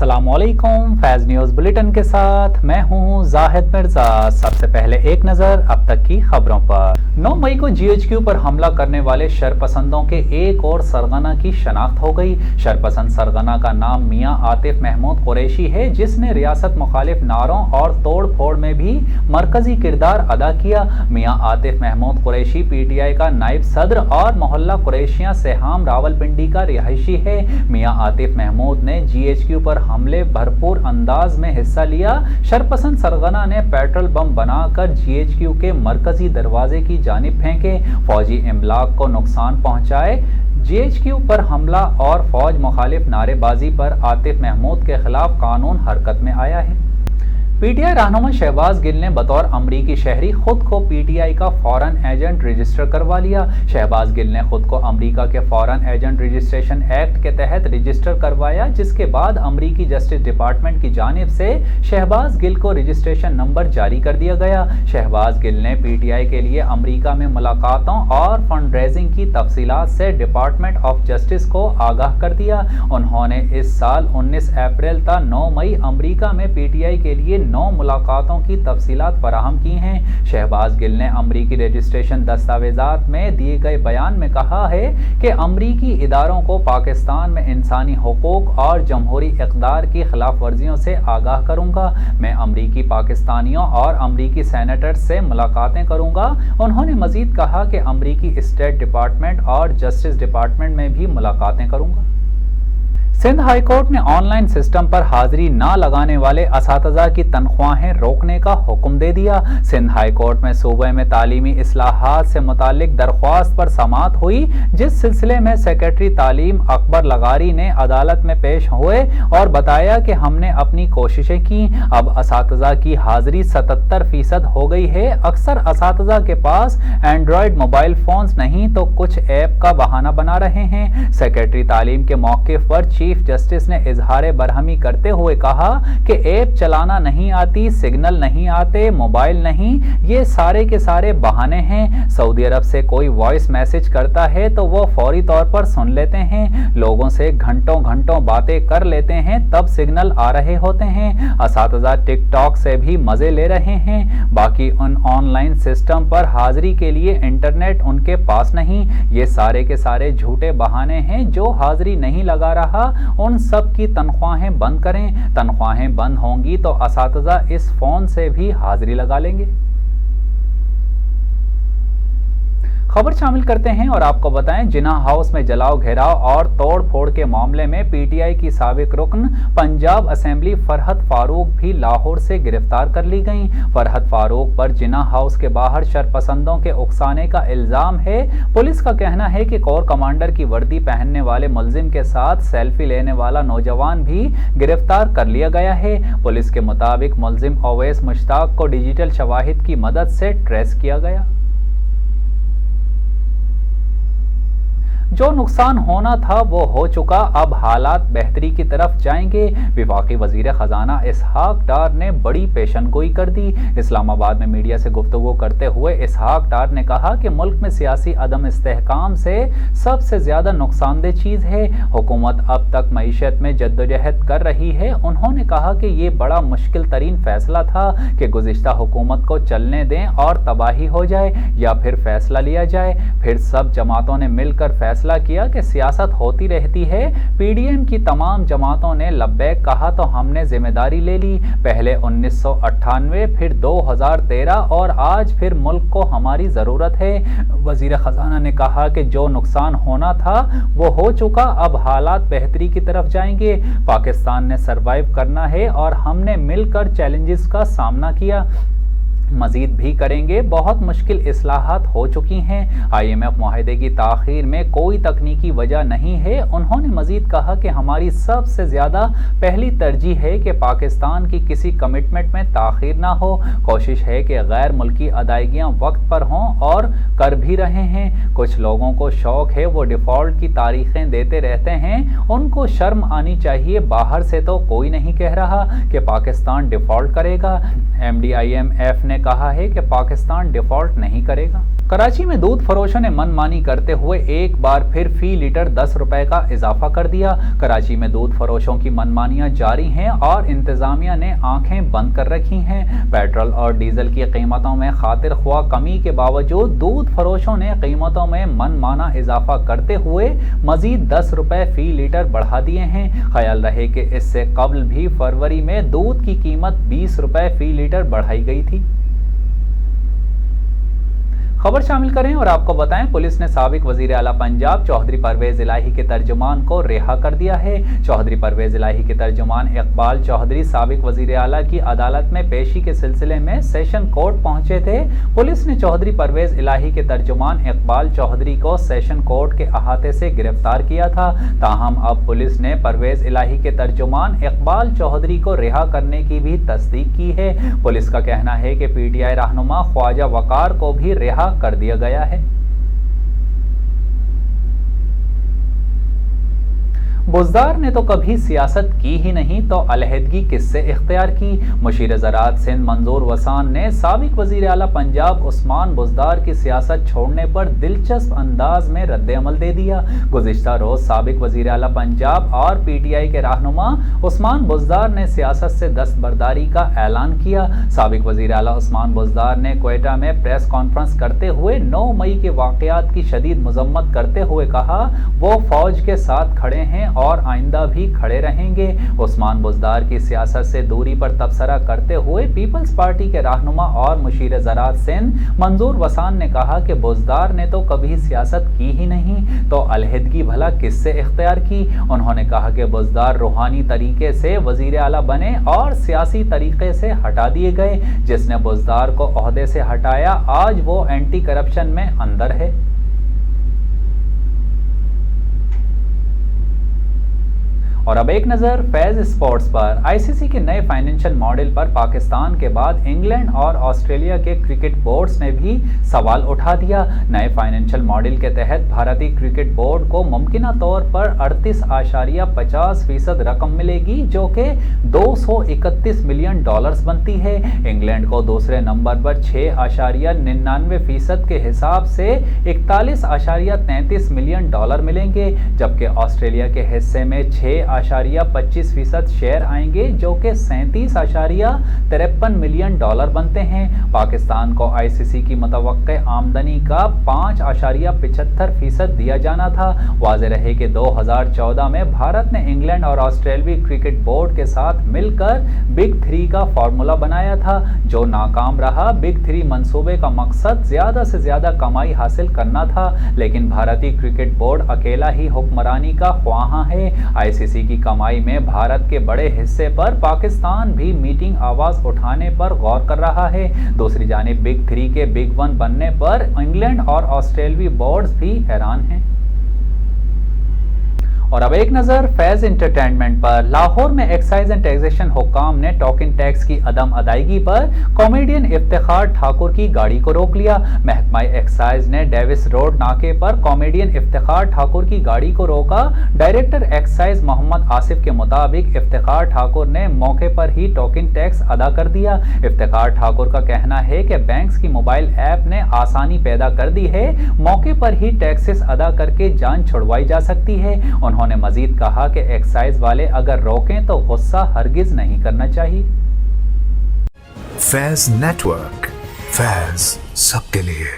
अस्सलाम वालेकुम। फैज़ news bulletin के साथ मैं हूं जाहिद मिर्जा। सबसे पहले एक नज़र अब तक की खबरों पर। 9 मई को जीएचक्यू पर हमला करने वाले शरपसंदों के एक और सरगना की शनाख्त हो गई। शरपसंद सरगना का नाम मियां आतिफ महमूद कुरैशी है, जिसने रियासत मुखालिफ नारों और तोड़ फोड़ में भी मरकजी किरदार अदा किया। मियां आतिफ महमूद कुरैशी पीटीआई का नायब सदर और मोहल्ला कुरैशियां सेहाम रावलपिंडी का रिहायशी है। मियां आतिफ महमूद ने जीएचक्यू पर हमले भरपूर अंदाज में हिस्सा लिया। शरपसंद सरगना ने पेट्रोल बम बनाकर जीएचक्यू के मरकजी दरवाजे की जानिब फेंके, फौजी इमलाक को नुकसान पहुंचाए। जीएचक्यू पर हमला और फौज मुखालिफ नारेबाजी पर आतिफ महमूद के खिलाफ कानून हरकत में आया है। पीटीआई रहनुमा शहबाज गिल ने बतौर अमरीकी शहरी खुद को पीटीआई का फॉरेन एजेंट रजिस्टर करवा लिया। शहबाज गिल ने खुद को अमेरिका के फॉरेन एजेंट रजिस्ट्रेशन एक्ट के तहत रजिस्टर करवाया, जिसके बाद अमरीकी जस्टिस डिपार्टमेंट की जानिब से शहबाज गिल को रजिस्ट्रेशन नंबर जारी कर दिया गया। शहबाज गिल ने पीटीआई के लिए अमरीका में मुलाकातों और फंड रेजिंग की तफसीलात से डिपार्टमेंट ऑफ जस्टिस को आगाह कर दिया। उन्होंने इस साल 19 अप्रैल था 9 मई अमरीका में पीटीआई के लिए 9 मुलाकातों की तफसीलात फराहम की हैं। शहबाज गिल ने अमरीकी रजिस्ट्रेशन दस्तावेजात में दिए गए बयान में कहा है कि अमरीकी इदारों को पाकिस्तान में इंसानी हुकूक और जमहूरी इक़दार की खिलाफ वर्जियों से आगाह करूंगा। मैं अमरीकी पाकिस्तानियों और अमरीकी सेनेटर्स से मुलाकातें करूंगा। उन्होंने मजीद कहा कि अमरीकी स्टेट डिपार्टमेंट और जस्टिस डिपार्टमेंट में भी मुलाकातें करूंगा। सिंध हाई कोर्ट ने ऑनलाइन सिस्टम पर हाजिरी ना लगाने वाले असातिज़ा की तनख्वाहें रोकने का हुक्म दे दिया। सिंध हाई कोर्ट में सूबे में तालीमी इस्लाहात से मुतालिक दरख्वास्त पर समाअत हुई, जिस सिलसिले में सेक्रेटरी तालीम अकबर लगारी ने अदालत में पेश हुए और बताया कि हमने अपनी कोशिशें की। अब असातिज़ा की हाजिरी 77% हो गई है। अक्सर असातिज़ा के पास एंड्रॉयड मोबाइल फोन्स नहीं तो कुछ ऐप का बहाना बना रहे हैं। सेक्रेटरी तालीम के मौक़िफ़ पर चीफ जस्टिस ने इजहार बरहमी करते हुए कहा कि ऐप चलाना नहीं आती, सिग्नल नहीं आते, मोबाइल नहीं, ये सारे के सारे बहाने हैं। सऊदी अरब से कोई वॉइस मैसेज करता है तो वो फौरी तौर पर सुन लेते हैं, लोगों से घंटों घंटों बातें कर लेते हैं, तब सिग्नल आ रहे होते हैं। असातिज़ा टिकटॉक से भी मजे ले रहे हैं। बाकी उन ऑनलाइन सिस्टम पर हाजिरी के लिए इंटरनेट उनके पास नहीं। ये सारे के सारे झूठे बहाने हैं। जो हाजिरी नहीं लगा रहा उन सब की तनख्वाहें बंद करें। तनख्वाहें बंद होंगी तो असातिज़ा इस फोन से भी हाजिरी लगा लेंगे। खबर शामिल करते हैं और आपको बताएं, जिन्ना हाउस में जलाओ घेराव और तोड़ फोड़ के मामले में पीटीआई की साबिक रुकन पंजाब असेंबली फरहत फारूक भी लाहौर से गिरफ्तार कर ली गई। फरहत फारूक पर जिन्ना हाउस के बाहर शरपसंदों के उकसाने का इल्जाम है। पुलिस का कहना है कि कोर कमांडर की वर्दी पहनने वाले मुलजिम के साथ सेल्फी लेने वाला नौजवान भी गिरफ्तार कर लिया गया है। पुलिस के मुताबिक मुलजिम अवैस मुश्ताक को डिजिटल शवाहिद की मदद से ट्रेस किया गया। जो नुकसान होना था वो हो चुका, अब हालात बेहतरी की तरफ जाएंगे। वफाकी वजीर खजाना इसहाक डार ने बड़ी पेशनगोई कर दी। इस्लामाबाद में मीडिया से गुफ्तगू करते हुए इसहाक डार ने कहा कि मुल्क में सियासी अदम इस्तेहकाम से सबसे ज्यादा नुकसानदेह चीज़ है। हुकूमत अब तक मईशत में जद्दोजहद कर रही है। उन्होंने कहा कि ये बड़ा मुश्किल तरीन फैसला था कि गुज़िश्ता हुकूमत को चलने दें और तबाही हो जाए या फिर फैसला लिया जाए। फिर सब जमातों ने मिलकर फैसला किया कि सियासत होती रहती है। पीडीएम की तमाम जमातों ने लब्बैक कहा तो हमने जिम्मेदारी ले ली। पहले 1998, फिर 2013 और आज फिर मुल्क को हमारी ज़रूरत है। वज़ीर ख़जाना ने कहा कि जो नुकसान होना था वो हो चुका, अब हालात बेहतरी की तरफ जाएंगे। पाकिस्तान ने सरवाइव करना है और हमने मिलकर चैलेंजेस का सामना किया, मजीद भी करेंगे। बहुत मुश्किल इस्लाहात हो चुकी हैं। IMF मुआहदे की ताख़ीर में कोई तकनीकी वजह नहीं है। उन्होंने मजीद कहा कि हमारी सबसे ज़्यादा पहली तरजीह है कि पाकिस्तान की किसी कमिटमेंट में ताख़ीर ना हो। कोशिश है कि गैर मुल्की अदायगियाँ वक्त पर हों और कर भी रहे हैं। कुछ लोगों को शौक़ है, वो डिफ़ॉल्ट की तारीखें देते रहते हैं। उनको शर्म आनी चाहिए। बाहर से तो कोई नहीं कह रहा कि पाकिस्तान डिफ़ॉल्ट करेगा। MDIMF ने कहा है कि पाकिस्तान डिफॉल्ट नहीं करेगा। कराची में दूध फरोशों ने मनमानी करते हुए एक बार फिर फी लीटर 10 रुपए का इजाफा कर दिया। कराची में दूध फरोशों की मनमानियां जारी हैं और इंतजामिया ने आंखें बंद कर रखी हैं। पेट्रोल और डीजल की कीमतों में खातिर ख्वाह कमी के बावजूद दूध फरोशों ने कीमतों में मनमाना इजाफा करते हुए मजीद 10 रुपए फी लीटर बढ़ा दिए हैं। ख्याल रहे कि इससे कबल भी फरवरी में दूध की कीमत 20 रुपए फी लीटर बढ़ाई गई थी। खबर शामिल करें और आपको बताएं, पुलिस ने साबिक वजीर आला पंजाब चौधरी परवेज इलाही के तर्जुमान को रिहा कर दिया है। चौधरी परवेज इलाही के तर्जुमान इकबाल चौधरी साबिक वजीर आला की अदालत में पेशी के सिलसिले में सेशन कोर्ट पहुंचे थे। पुलिस ने चौधरी परवेज इलाही के तर्जुमान इकबाल चौधरी को सेशन कोर्ट के अहाते से गिरफ्तार किया था। ताहम अब पुलिस ने परवेज इलाही के तर्जुमान इकबाल चौधरी को रिहा करने की भी तस्दीक की है। पुलिस का कहना है कि पीटीआई रहनुमा ख्वाजा वकार को भी रिहा कर दिया गया है। बुज़दार ने तो कभी सियासत की ही नहीं तो अलहदगी किससे इख्तियार की। मुशीर ज़राअत सिंध मंजूर वसान ने साबिक वज़ीर आला पंजाब उस्मान बुज़दार की सियासत छोड़ने पर दिलचस्प अंदाज में रद्द-ए-अमल दे दिया। गुज़िश्ता रोज़ साबिक वज़ीर आला पंजाब और पीटीआई के रहनुमा उस्मान बुज़दार ने सियासत से दस्तबरदारी का ऐलान किया। साबिक वज़ीर आला उस्मान बुज़दार ने क्वेटा में प्रेस कॉन्फ्रेंस करते हुए 9 मई के वाक़यात की शदीद मज़म्मत करते हुए कहा, वो फ़ौज के साथ खड़े हैं और आइंदा भी खड़े रहेंगे। उस्मान बुज़दार की सियासत से दूरी पर तबसरा करते हुए पीपल्स पार्टी के रहनुमा और मुशीर ज़राअत सिंध मंजूर वसान ने कहा कि बुज़दार ने तो कभी सियासत की ही नहीं तो अलहदगी भला किससे इख्तियार की। उन्होंने कहा कि बुज़दार रूहानी तरीके से वज़ीर आला बने और सियासी तरीके से हटा दिए गए। जिसने बुज़दार को ओहदे से हटाया आज वो एंटी करप्शन में अंदर है। और अब एक नज़र फैज़ स्पोर्ट्स पर। आईसीसी के नए फाइनेंशियल मॉडल पर पाकिस्तान के बाद इंग्लैंड और ऑस्ट्रेलिया के क्रिकेट बोर्ड्स ने भी सवाल उठा दिया। नए फाइनेंशियल मॉडल के तहत भारतीय क्रिकेट बोर्ड को मुमकिना तौर पर 38.50% रकम मिलेगी जो कि $231 मिलियन बनती है। इंग्लैंड को दूसरे नंबर पर 6.99% के हिसाब से $41.33 मिलियन मिलेंगे, जबकि ऑस्ट्रेलिया के हिस्से में 6.25% शेयर आएंगे जो कि $37.53 मिलियन बनते हैं। पाकिस्तान को आईसीसी की मुतवक्के आमदनी का 5.75% दिया जाना था। वाज़ेह रहे कि 2014 में भारत ने इंग्लैंड और ऑस्ट्रेलियाई क्रिकेट बोर्ड के साथ मिलकर बिग 3 का फॉर्मूला बनाया था जो नाकाम रहा। बिग 3 मंसूबे का मकसद ज्यादा से ज्यादा कमाई हासिल करना था, लेकिन भारतीय क्रिकेट बोर्ड अकेला ही हुक्मरानी का ख्वाहां है। आईसीसी की कमाई में भारत के बड़े हिस्से पर पाकिस्तान भी मीटिंग आवाज उठाने पर गौर कर रहा है। दूसरी जानिब बिग 3 के बिग 1 बनने पर इंग्लैंड और ऑस्ट्रेलियाई बोर्ड्स भी हैरान हैं। और अब एक नज़र फैज़ एंटरटेनमेंट पर। लाहौर में एक्साइज एंड टैक्सेशन हुक्काम ने टोकन टैक्स की अदम अदायगी पर कॉमेडियन इफ्तिखार ठाकुर की गाड़ी को रोक लिया। महकमा एक्साइज ने डेविस रोड नाके पर कॉमेडियन इफ्तिखार ठाकुर की गाड़ी को रोका। डायरेक्टर एक्साइज मोहम्मद आसिफ के मुताबिक इफ्तिखार ठाकुर ने मौके पर ही टोकन टैक्स अदा कर दिया। इफ्तिखार ठाकुर का कहना है कि बैंक्स की मोबाइल ऐप ने आसानी पैदा कर दी है, मौके पर ही टैक्सेस अदा करके जान छुड़वाई जा सकती है। उन्होंने मजीद कहा कि एक्साइज वाले अगर रोकें तो गुस्सा हरगिज नहीं करना चाहिए। फैज़ नेटवर्क, फैज़ सबके लिए।